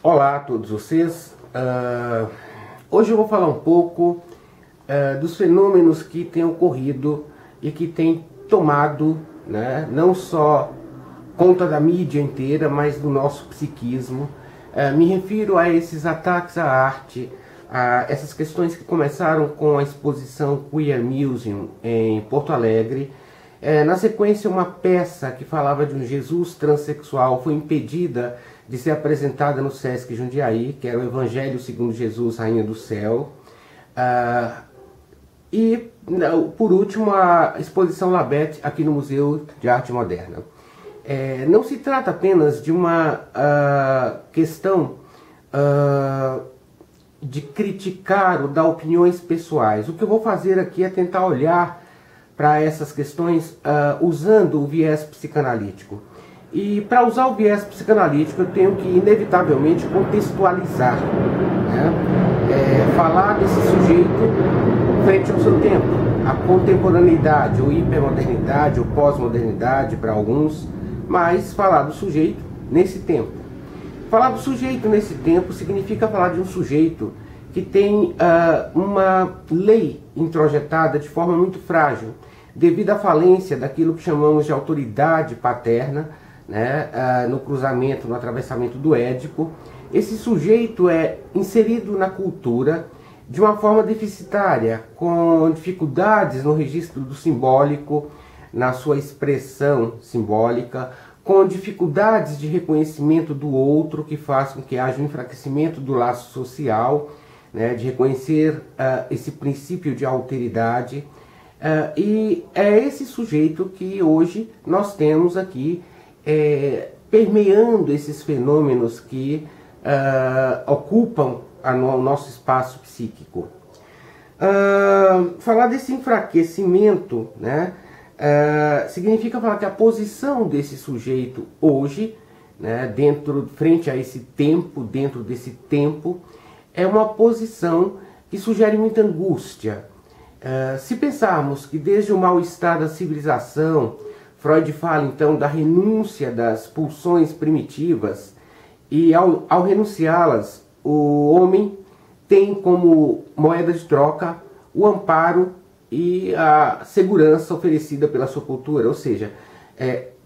Olá a todos vocês. Hoje eu vou falar um pouco dos fenômenos que têm ocorrido e que têm tomado, né, não só conta da mídia inteira, mas do nosso psiquismo. Me refiro a esses ataques à arte, a essas questões que começaram com a exposição Queer Museum em Porto Alegre. Na sequência, uma peça que falava de um Jesus transexual foi impedida de ser apresentada no Sesc Jundiaí, que era o Evangelho segundo Jesus, Rainha do Céu. E, por último, a exposição Labette aqui no Museu de Arte Moderna. Não se trata apenas de uma questão de criticar ou dar opiniões pessoais. O que eu vou fazer aqui é tentar olhar para essas questões usando o viés psicanalítico. E para usar o viés psicanalítico eu tenho que inevitavelmente contextualizar, né? Falar desse sujeito frente ao seu tempo, a contemporaneidade, ou hipermodernidade, ou pós-modernidade para alguns, mas falar do sujeito nesse tempo. Falar do sujeito nesse tempo significa falar de um sujeito que tem uma lei introjetada de forma muito frágil, devido à falência daquilo que chamamos de autoridade paterna, né, no cruzamento, no atravessamento do Édipo. Esse sujeito é inserido na cultura de uma forma deficitária, com dificuldades no registro do simbólico, na sua expressão simbólica, com dificuldades de reconhecimento do outro, que faz com que haja um enfraquecimento do laço social, né, de reconhecer esse princípio de alteridade. E é esse sujeito que hoje nós temos aqui permeando esses fenômenos que ocupam o nosso espaço psíquico. Falar desse enfraquecimento, né, significa falar que a posição desse sujeito hoje, né, frente a esse tempo, dentro desse tempo, é uma posição que sugere muita angústia. Se pensarmos que desde o mal-estar da civilização, Freud fala então da renúncia das pulsões primitivas, e ao renunciá-las, o homem tem como moeda de troca o amparo e a segurança oferecida pela sua cultura. Ou seja,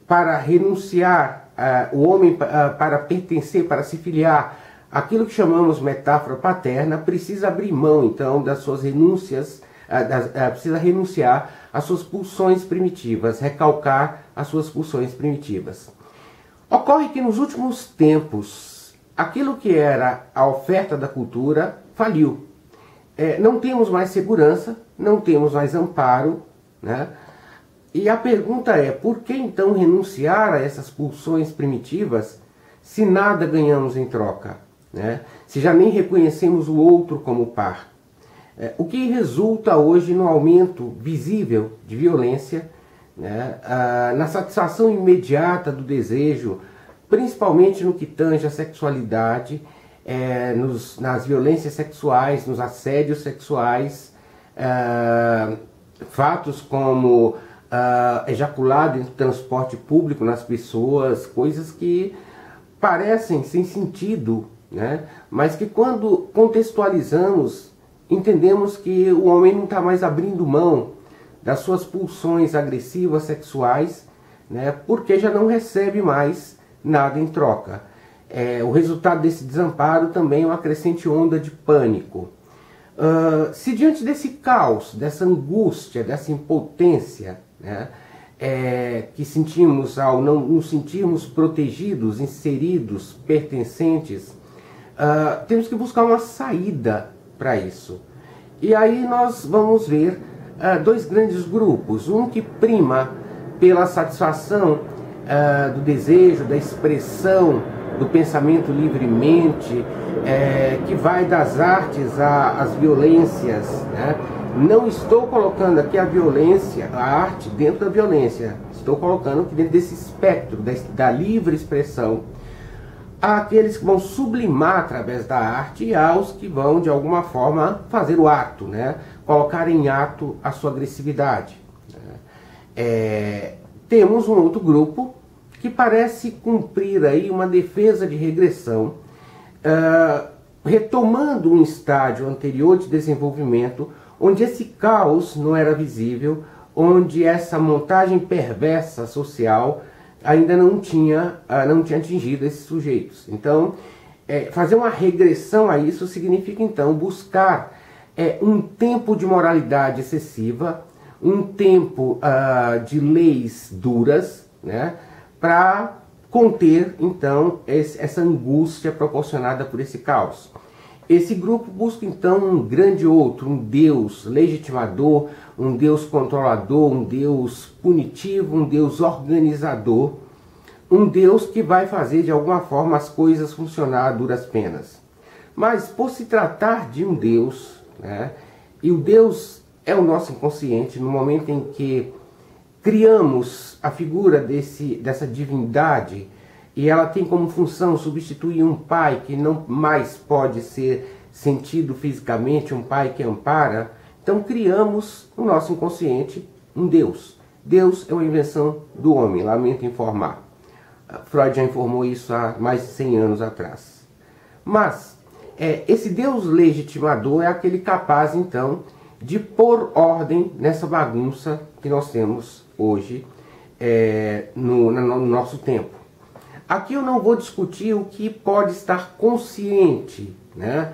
para renunciar, o homem para pertencer, para se filiar àquilo que chamamos metáfora paterna, precisa abrir mão então das suas renúncias, precisa renunciar às suas pulsões primitivas, recalcar as suas pulsões primitivas. Ocorre que nos últimos tempos, aquilo que era a oferta da cultura faliu. Não temos mais segurança, não temos mais amparo, né? E a pergunta é, por que então renunciar a essas pulsões primitivas se nada ganhamos em troca, né? Se já nem reconhecemos o outro como par? O que resulta hoje no aumento visível de violência, né, na satisfação imediata do desejo, principalmente no que tange a sexualidade, nas violências sexuais, nos assédios sexuais, fatos como ejaculado em transporte público nas pessoas, coisas que parecem sem sentido, né, mas que quando contextualizamos, entendemos que o homem não está mais abrindo mão das suas pulsões agressivas sexuais, né, porque já não recebe mais nada em troca. O resultado desse desamparo também é uma crescente onda de pânico. Se diante desse caos, dessa angústia, dessa impotência, né, que sentimos ao não nos sentirmos protegidos, inseridos, pertencentes, temos que buscar uma saída para isso. E aí nós vamos ver dois grandes grupos. Um que prima pela satisfação do desejo, da expressão, do pensamento livremente, que vai das artes às violências, né? Não estou colocando aqui a violência, a arte dentro da violência. Estou colocando aqui dentro desse espectro da livre expressão. Há aqueles que vão sublimar através da arte e há os que vão, de alguma forma, fazer o ato, né? Colocar em ato a sua agressividade. Temos um outro grupo que parece cumprir aí uma defesa de regressão, retomando um estágio anterior de desenvolvimento, onde esse caos não era visível, onde essa montagem perversa social ainda não tinha atingido esses sujeitos. Então, fazer uma regressão a isso significa, então, buscar um tempo de moralidade excessiva, um tempo de leis duras, né, para conter, então, essa angústia proporcionada por esse caos. Esse grupo busca, então, um grande outro, um Deus legitimador, um Deus controlador, um Deus punitivo, um Deus organizador, um Deus que vai fazer, de alguma forma, as coisas funcionar a duras penas. Mas, por se tratar de um Deus, né, e o Deus é o nosso inconsciente, no momento em que criamos a figura dessa divindade, e ela tem como função substituir um pai que não mais pode ser sentido fisicamente, um pai que ampara. Então criamos no nosso inconsciente um Deus. Deus é uma invenção do homem, lamento informar. Freud já informou isso há mais de 100 anos atrás. Mas esse Deus legitimador é aquele capaz, então, de pôr ordem nessa bagunça que nós temos hoje no nosso tempo. Aqui eu não vou discutir o que pode estar consciente, né,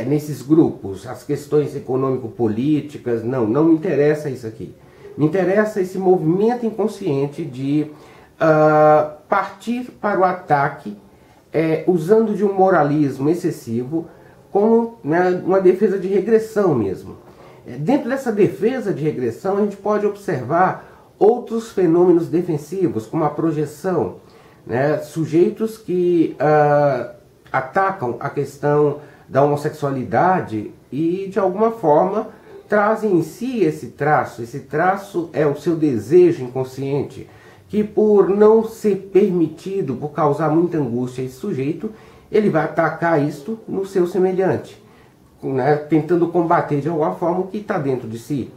nesses grupos, as questões econômico-políticas, não me interessa isso aqui. Me interessa esse movimento inconsciente de partir para o ataque, usando de um moralismo excessivo, como, né, uma defesa de regressão mesmo. Dentro dessa defesa de regressão, a gente pode observar outros fenômenos defensivos, como a projeção, né, sujeitos que atacam a questão da homossexualidade e, de alguma forma, trazem em si esse traço. Esse traço é o seu desejo inconsciente, que, por não ser permitido, por causar muita angústia a esse sujeito, ele vai atacar isto no seu semelhante, né, tentando combater de alguma forma o que está dentro de si.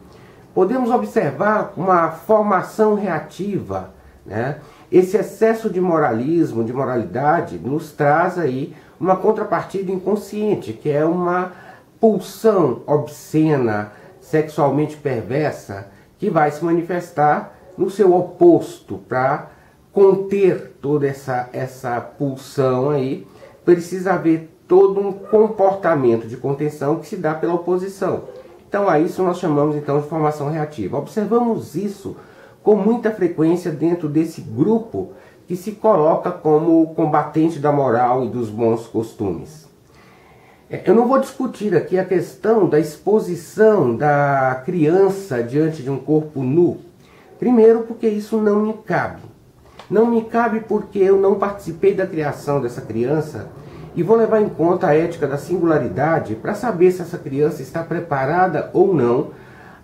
Podemos observar uma formação reativa, né? Esse excesso de moralismo, de moralidade, nos traz aí uma contrapartida inconsciente, que é uma pulsão obscena, sexualmente perversa, que vai se manifestar no seu oposto. Para conter toda essa pulsão aí, precisa haver todo um comportamento de contenção que se dá pela oposição. Então a isso nós chamamos então de formação reativa. Observamos isso com muita frequência dentro desse grupo que se coloca como combatente da moral e dos bons costumes. Eu não vou discutir aqui a questão da exposição da criança diante de um corpo nu. Primeiro, porque isso não me cabe. Não me cabe porque eu não participei da criação dessa criança e vou levar em conta a ética da singularidade para saber se essa criança está preparada ou não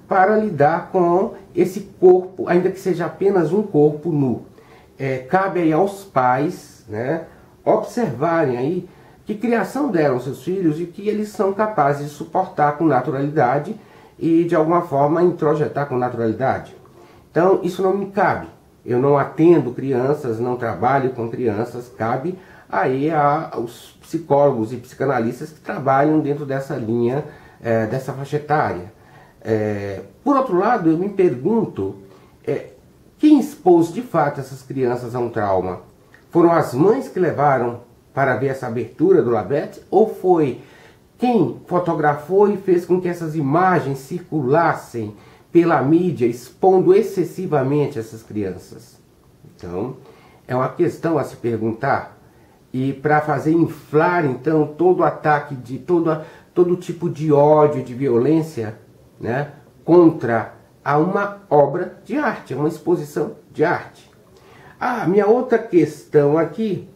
para lidar com esse corpo, ainda que seja apenas um corpo nu. Cabe aí aos pais, né, observarem aí que criação deram seus filhos e que eles são capazes de suportar com naturalidade e de alguma forma introjetar com naturalidade. Então isso não me cabe. Eu não atendo crianças, não trabalho com crianças, cabe aí aos psicólogos e psicanalistas que trabalham dentro dessa linha, dessa faixa etária. Por outro lado, eu me pergunto, quem expôs de fato essas crianças a um trauma? Foram as mães que levaram para ver essa abertura do labete? Ou foi quem fotografou e fez com que essas imagens circulassem pela mídia, expondo excessivamente essas crianças? Então, é uma questão a se perguntar. E para fazer inflar, então, todo o ataque, de todo tipo de ódio, de violência, né, contra uma obra de arte, uma exposição de arte. Minha outra questão aqui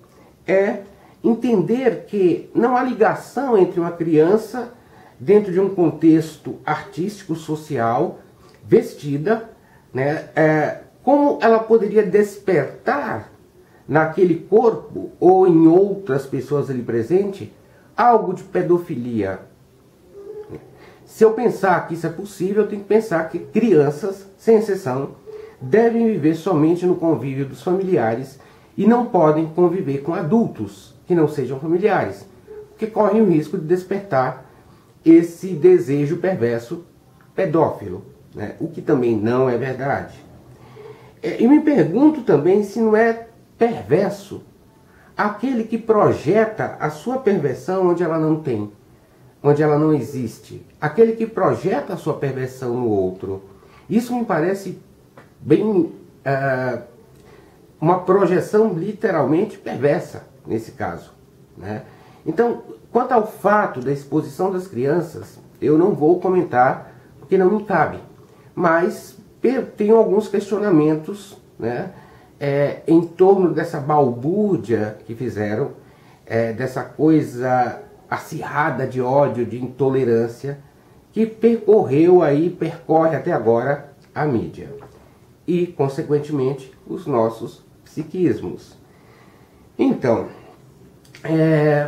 é entender que não há ligação entre uma criança dentro de um contexto artístico, social, vestida, né, como ela poderia despertar naquele corpo ou em outras pessoas ali presentes algo de pedofilia. Se eu pensar que isso é possível, eu tenho que pensar que crianças, sem exceção, devem viver somente no convívio dos familiares e não podem conviver com adultos que não sejam familiares. que correm o risco de despertar esse desejo perverso pedófilo, né? O que também não é verdade. E me pergunto também se não é perverso aquele que projeta a sua perversão onde ela não tem, onde ela não existe. Aquele que projeta a sua perversão no outro. Isso me parece bem uma projeção literalmente perversa nesse caso, né? Então, quanto ao fato da exposição das crianças, eu não vou comentar porque não me cabe, mas tenho alguns questionamentos, né, em torno dessa balbúrdia que fizeram, dessa coisa acirrada de ódio, de intolerância, que percorre até agora a mídia e, consequentemente, os nossos psiquismos. Então,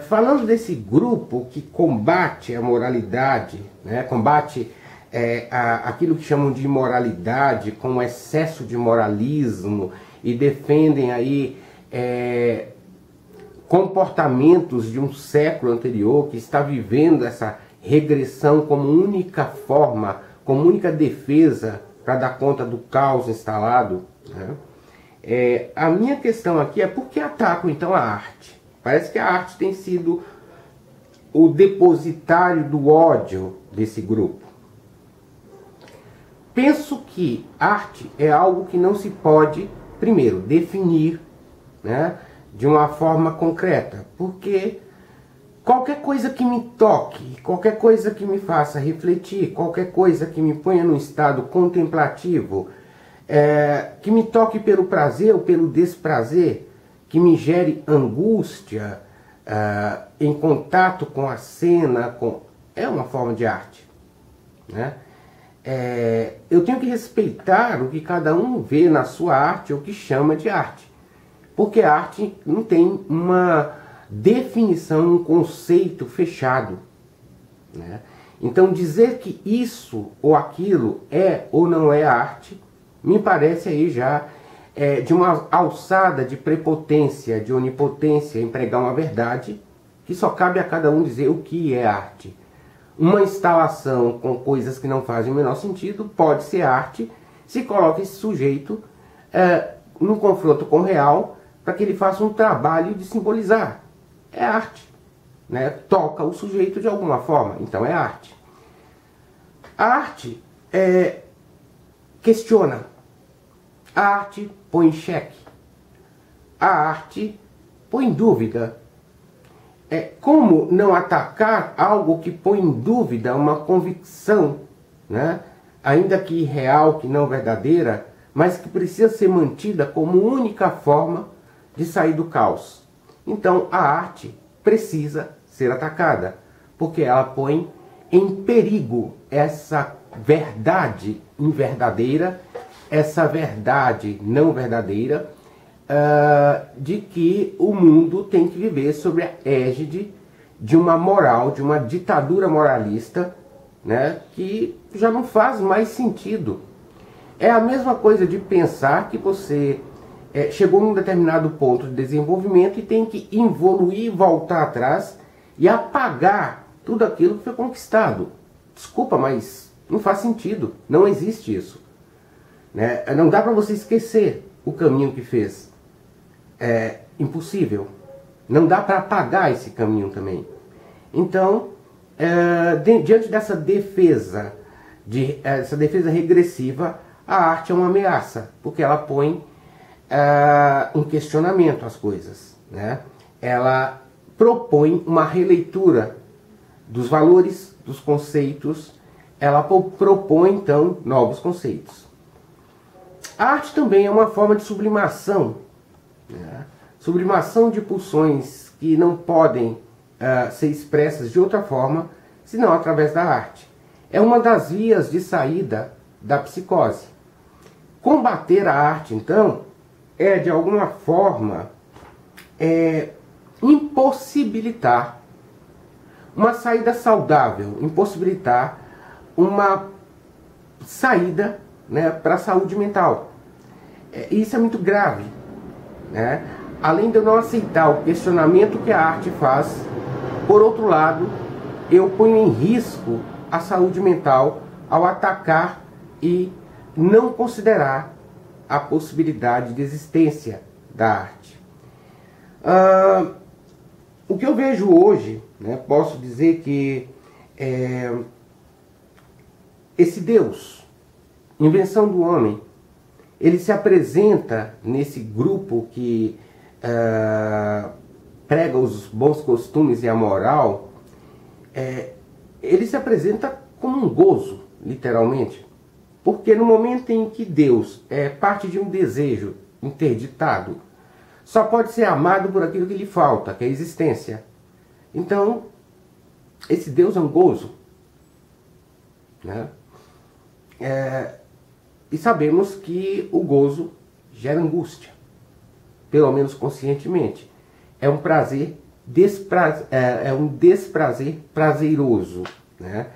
falando desse grupo que combate a moralidade, né, combate aquilo que chamam de imoralidade com excesso de moralismo e defendem aí comportamentos de um século anterior que está vivendo essa regressão como única forma, como única defesa para dar conta do caos instalado, né? A minha questão aqui é por que atacam então a arte? Parece que a arte tem sido o depositário do ódio desse grupo. Penso que arte é algo que não se pode, primeiro, definir, né, de uma forma concreta, porque qualquer coisa que me toque, qualquer coisa que me faça refletir, qualquer coisa que me ponha num estado contemplativo, que me toque pelo prazer ou pelo desprazer, que me gere angústia em contato com a cena, é uma forma de arte, né? Eu tenho que respeitar o que cada um vê na sua arte, ou que chama de arte, porque a arte não tem uma definição, um conceito fechado, né? Então dizer que isso ou aquilo é ou não é arte, me parece aí já de uma alçada de prepotência, de onipotência, empregar uma verdade que só cabe a cada um dizer o que é arte. Uma instalação com coisas que não fazem o menor sentido pode ser arte se coloca esse sujeito num confronto com o real para que ele faça um trabalho de simbolizar. É arte, né? Toca o sujeito de alguma forma, então é arte. A arte questiona. A arte põe em xeque. A arte põe em dúvida. Como não atacar algo que põe em dúvida uma convicção, né? Ainda que irreal, que não verdadeira, mas que precisa ser mantida como única forma de sair do caos. Então a arte precisa ser atacada, porque ela põe em perigo essa verdade inverdadeira, essa verdade não verdadeira, de que o mundo tem que viver sob a égide de uma moral, de uma ditadura moralista, né, que já não faz mais sentido. É a mesma coisa de pensar que você chegou num determinado ponto de desenvolvimento e tem que evoluir, voltar atrás e apagar tudo aquilo que foi conquistado. Desculpa, mas não faz sentido, não existe isso, né? Não dá para você esquecer o caminho que fez. É impossível. Não dá para apagar esse caminho também. Então, diante dessa defesa, essa defesa regressiva, a arte é uma ameaça, porque ela põe em questionamento as coisas, né? Ela propõe uma releitura dos valores, dos conceitos, ela propõe então novos conceitos. A arte também é uma forma de sublimação, né? Sublimação de pulsões que não podem ser expressas de outra forma senão através da arte. É uma das vias de saída da psicose. Combater a arte, então, é de alguma forma impossibilitar uma saída saudável, impossibilitar uma saída, né, para a saúde mental. Isso é muito grave, né? Além de eu não aceitar o questionamento que a arte faz Por outro lado, eu ponho em risco a saúde mental ao atacar e não considerar a possibilidade de existência da arte. O que eu vejo hoje, né, posso dizer que esse Deus, invenção do homem, ele se apresenta nesse grupo que prega os bons costumes e a moral, ele se apresenta como um gozo, literalmente, porque no momento em que Deus é parte de um desejo interditado, só pode ser amado por aquilo que lhe falta, que é a existência. Então, esse Deus é um gozo, né? E sabemos que o gozo gera angústia, pelo menos conscientemente. É um prazer, um desprazer prazeroso, né?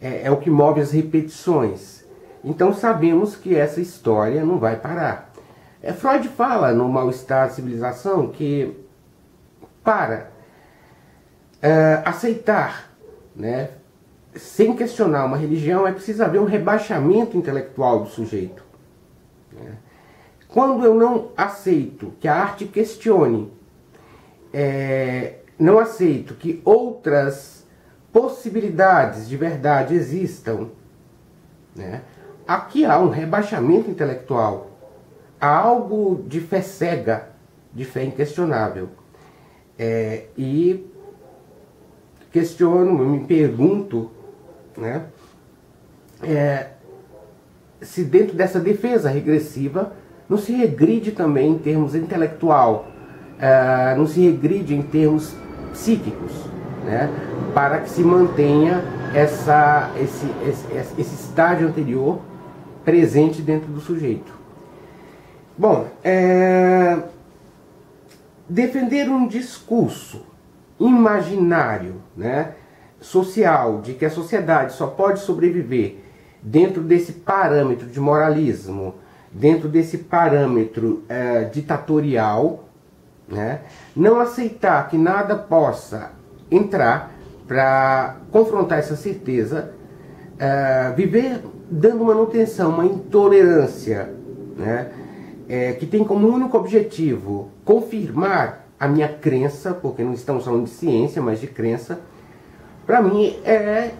É o que move as repetições. Então sabemos que essa história não vai parar. Freud fala no Mal-Estar da Civilização que para aceitar, né, sem questionar uma religião, é preciso haver um rebaixamento intelectual do sujeito. Quando eu não aceito que a arte questione, não aceito que outras possibilidades de verdade existam, né, aqui há um rebaixamento intelectual. Há algo de fé cega, de fé inquestionável. E questiono, me pergunto, né, se dentro dessa defesa regressiva não se regride também em termos intelectual, não se regride em termos psíquicos, né, para que se mantenha esse estágio anterior presente dentro do sujeito. Bom, defender um discurso imaginário, né, social, de que a sociedade só pode sobreviver dentro desse parâmetro de moralismo, dentro desse parâmetro ditatorial, né, não aceitar que nada possa entrar para confrontar essa certeza, viver dando manutenção, uma intolerância, né, que tem como único objetivo confirmar a minha crença, porque não estamos falando de ciência, mas de crença, para mim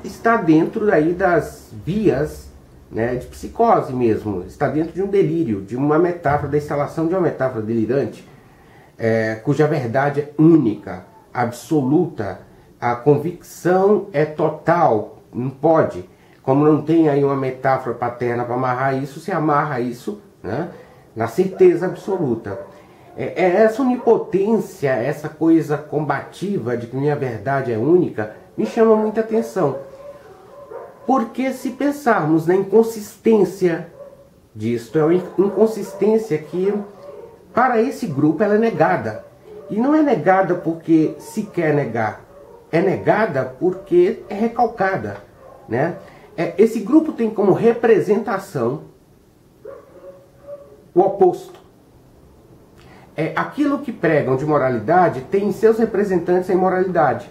está dentro aí das vias, né, de psicose mesmo, está dentro de um delírio, de uma metáfora, da instalação de uma metáfora delirante, cuja verdade é única, absoluta, a convicção é total, não pode, como não tem aí uma metáfora paterna para amarrar isso, se amarra isso, né, na certeza absoluta. Essa onipotência, essa coisa combativa de que minha verdade é única, me chama muita atenção. Porque se pensarmos na inconsistência disto, é uma inconsistência que, para esse grupo, ela é negada. E não é negada porque se quer negar, é negada porque é recalcada, né? Esse grupo tem como representação o oposto. Aquilo que pregam de moralidade tem em seus representantes a imoralidade.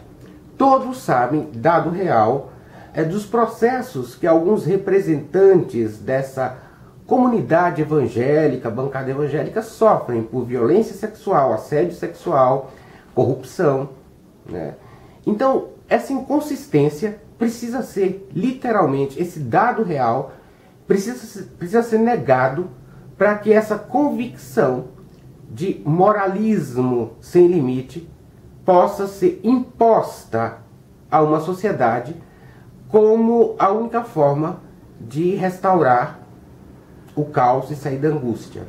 Todos sabem, dado real, dos processos que alguns representantes dessa comunidade evangélica, bancada evangélica, sofrem por violência sexual, assédio sexual, corrupção, né? Então, essa inconsistência precisa ser, literalmente, esse dado real precisa ser negado para que essa convicção de moralismo sem limite possa ser imposta a uma sociedade como a única forma de restaurar o caos e sair da angústia.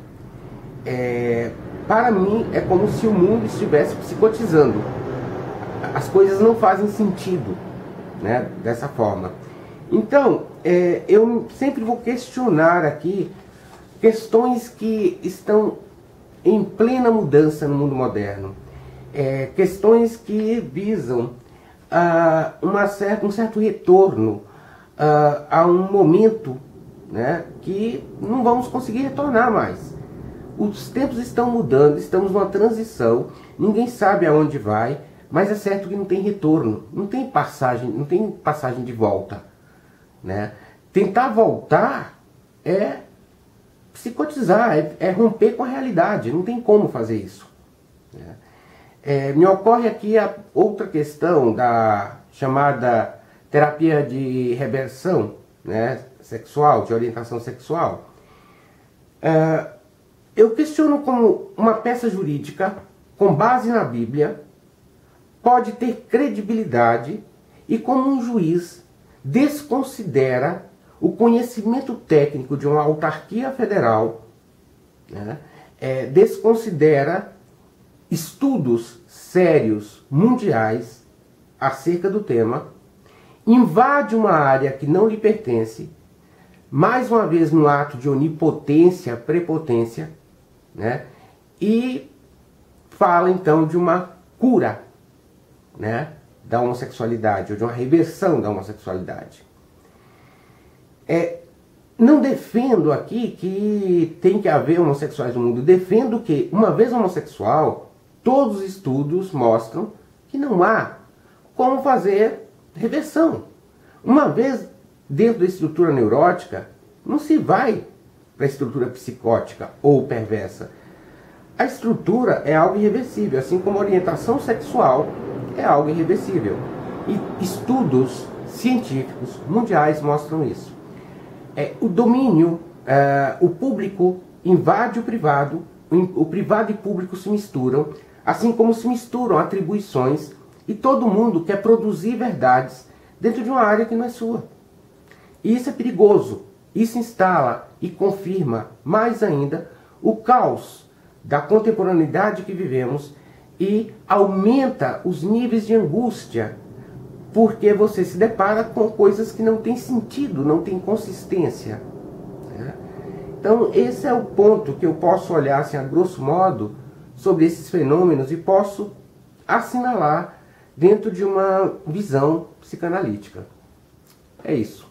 Para mim, é como se o mundo estivesse psicotizando. As coisas não fazem sentido, né, dessa forma. Então, eu sempre vou questionar aqui questões que estão em plena mudança no mundo moderno. Questões que visam um certo retorno a um momento, né, que não vamos conseguir retornar mais. Os tempos estão mudando, estamos numa transição, ninguém sabe aonde vai, mas é certo que não tem retorno, não tem passagem de volta, né? Tentar voltar é psicotizar, é romper com a realidade, não tem como fazer isso, né? Me ocorre aqui a outra questão da chamada terapia de reversão, né, sexual, de orientação sexual. Eu questiono como uma peça jurídica, com base na Bíblia, pode ter credibilidade e como um juiz desconsidera o conhecimento técnico de uma autarquia federal, né, desconsidera estudos sérios mundiais acerca do tema, invade uma área que não lhe pertence, mais uma vez no ato de onipotência, prepotência, né, e fala então de uma cura, né, da homossexualidade, ou de uma reversão da homossexualidade. Não defendo aqui que tem que haver homossexuais no mundo, defendo que, uma vez homossexual, todos os estudos mostram que não há como fazer reversão. Uma vez dentro da estrutura neurótica, não se vai para a estrutura psicótica ou perversa. A estrutura é algo irreversível, assim como a orientação sexual é algo irreversível. E estudos científicos mundiais mostram isso. O domínio, o público invade o privado e público se misturam, assim como se misturam atribuições, e todo mundo quer produzir verdades dentro de uma área que não é sua. E isso é perigoso. Isso instala e confirma mais ainda o caos da contemporaneidade que vivemos e aumenta os níveis de angústia, porque você se depara com coisas que não têm sentido, não têm consistência, né? Então esse é o ponto que eu posso olhar assim, a grosso modo sobre esses fenômenos e posso assinalar dentro de uma visão psicanalítica. É isso.